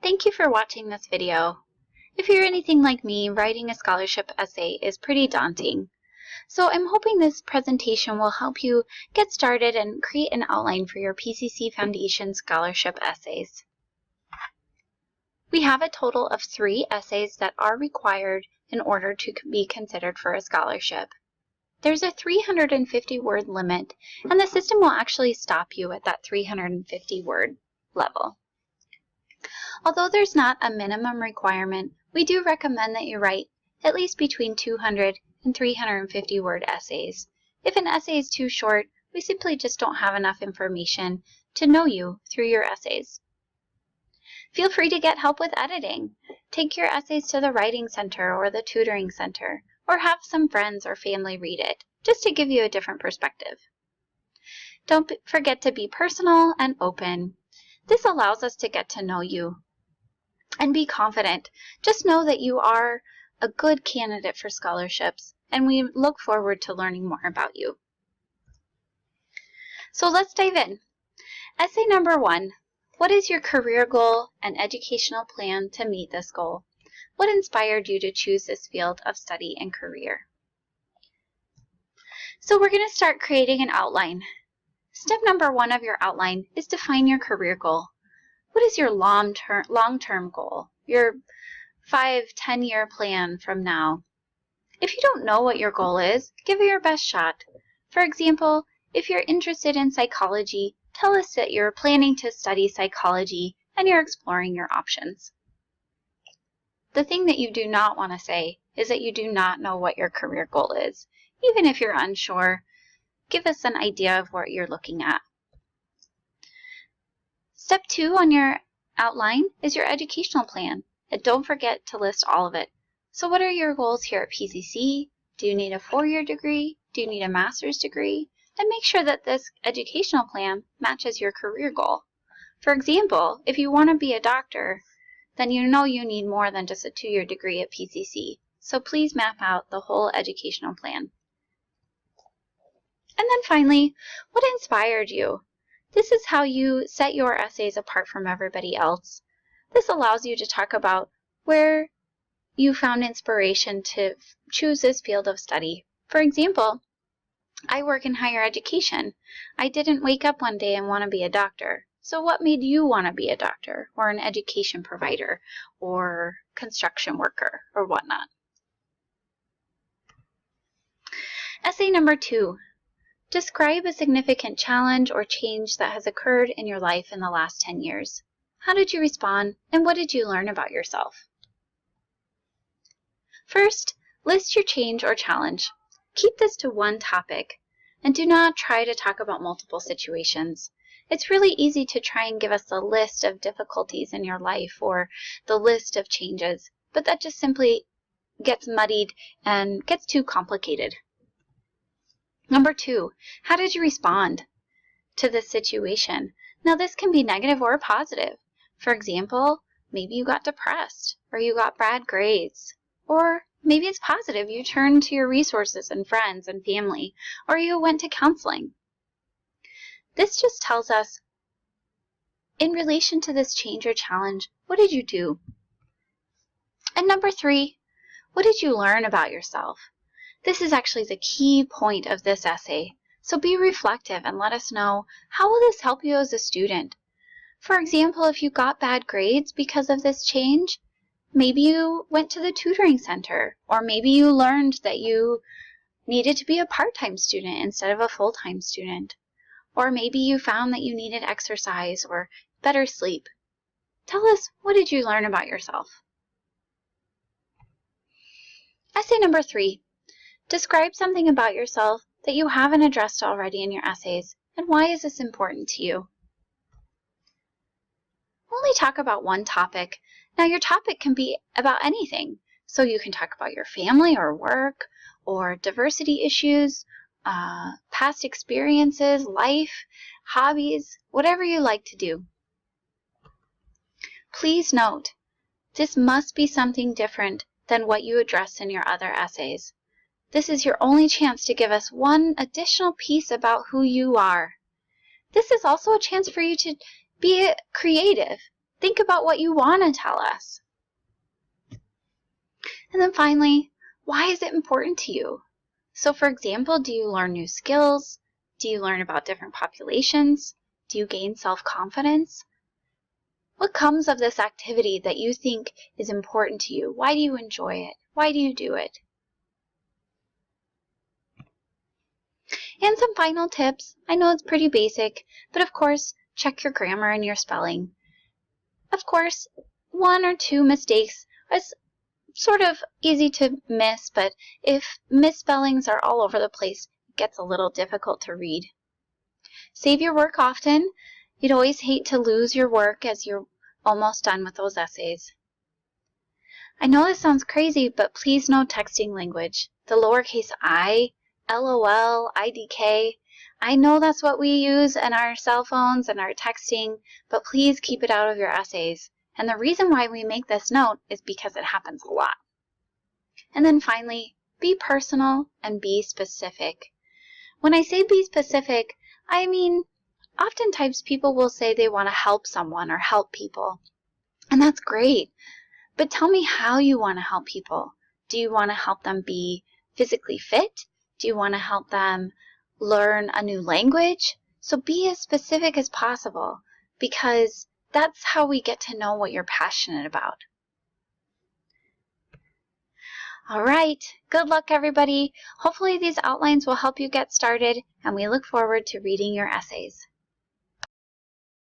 Thank you for watching this video. If you're anything like me, writing a scholarship essay is pretty daunting. So I'm hoping this presentation will help you get started and create an outline for your PCC Foundation scholarship essays. We have a total of 3 essays that are required in order to be considered for a scholarship. There's a 350-word limit, and the system will actually stop you at that 350-word level. Although there's not a minimum requirement, we do recommend that you write at least between 200 and 350-word essays. If an essay is too short, we simply just don't have enough information to know you through your essays. Feel free to get help with editing. Take your essays to the Writing Center or the Tutoring Center, or have some friends or family read it, just to give you a different perspective. Don't forget to be personal and open. This allows us to get to know you. And be confident. Just know that you are a good candidate for scholarships, and we look forward to learning more about you. So let's dive in. Essay number 1. What is your career goal and educational plan to meet this goal? What inspired you to choose this field of study and career? So we're going to start creating an outline. Step number 1 of your outline is define your career goal. What is your long-term goal, your 5-10-year plan from now? If you don't know what your goal is, give it your best shot. For example, if you're interested in psychology, tell us that you're planning to study psychology and you're exploring your options. The thing that you do not want to say is that you do not know what your career goal is. Even if you're unsure, give us an idea of what you're looking at. Step 2 on your outline is your educational plan, and don't forget to list all of it. So what are your goals here at PCC? Do you need a 4-year degree? Do you need a master's degree? And make sure that this educational plan matches your career goal. For example, if you want to be a doctor, then you know you need more than just a 2-year degree at PCC. So please map out the whole educational plan. And then finally, what inspired you? This is how you set your essays apart from everybody else. This allows you to talk about where you found inspiration to choose this field of study. For example, I work in higher education. I didn't wake up one day and want to be a doctor. So what made you want to be a doctor or an education provider or construction worker or whatnot? Essay number 2. Describe a significant challenge or change that has occurred in your life in the last 10 years. How did you respond, and what did you learn about yourself? First, list your change or challenge. Keep this to one topic, and do not try to talk about multiple situations. It's really easy to try and give us a list of difficulties in your life or the list of changes, but that just simply gets muddied and gets too complicated. Number 2, how did you respond to this situation? Now this can be negative or positive. For example, maybe you got depressed, or you got bad grades, or maybe it's positive, you turned to your resources and friends and family, or you went to counseling. This just tells us, in relation to this change or challenge, what did you do? And number 3, what did you learn about yourself? This is actually the key point of this essay, so be reflective and let us know, how will this help you as a student? For example, if you got bad grades because of this change, maybe you went to the tutoring center, or maybe you learned that you needed to be a part-time student instead of a full-time student, or maybe you found that you needed exercise or better sleep. Tell us, what did you learn about yourself? Essay number 3. Describe something about yourself that you haven't addressed already in your essays, and why is this important to you? Only talk about one topic. Now your topic can be about anything. So you can talk about your family or work, or diversity issues, past experiences, life, hobbies, whatever you like to do. Please note, this must be something different than what you address in your other essays. This is your only chance to give us one additional piece about who you are. This is also a chance for you to be creative. Think about what you want to tell us. And then finally, why is it important to you? So for example, do you learn new skills? Do you learn about different populations? Do you gain self-confidence? What comes of this activity that you think is important to you? Why do you enjoy it? Why do you do it? And some final tips. I know it's pretty basic, but of course, check your grammar and your spelling. Of course, 1 or 2 mistakes is sort of easy to miss, but if misspellings are all over the place, it gets a little difficult to read. Save your work often. You'd always hate to lose your work as you're almost done with those essays. I know this sounds crazy, but please no texting language. The lowercase I, LOL, IDK. I know that's what we use in our cell phones and our texting, but please keep it out of your essays. And the reason why we make this note is because it happens a lot. And then finally, be personal and be specific. When I say be specific, I mean, oftentimes people will say they want to help someone or help people. And that's great. But tell me how you want to help people. Do you want to help them be physically fit? Do you want to help them learn a new language? So be as specific as possible, because that's how we get to know what you're passionate about. All right, good luck everybody. Hopefully these outlines will help you get started, and we look forward to reading your essays.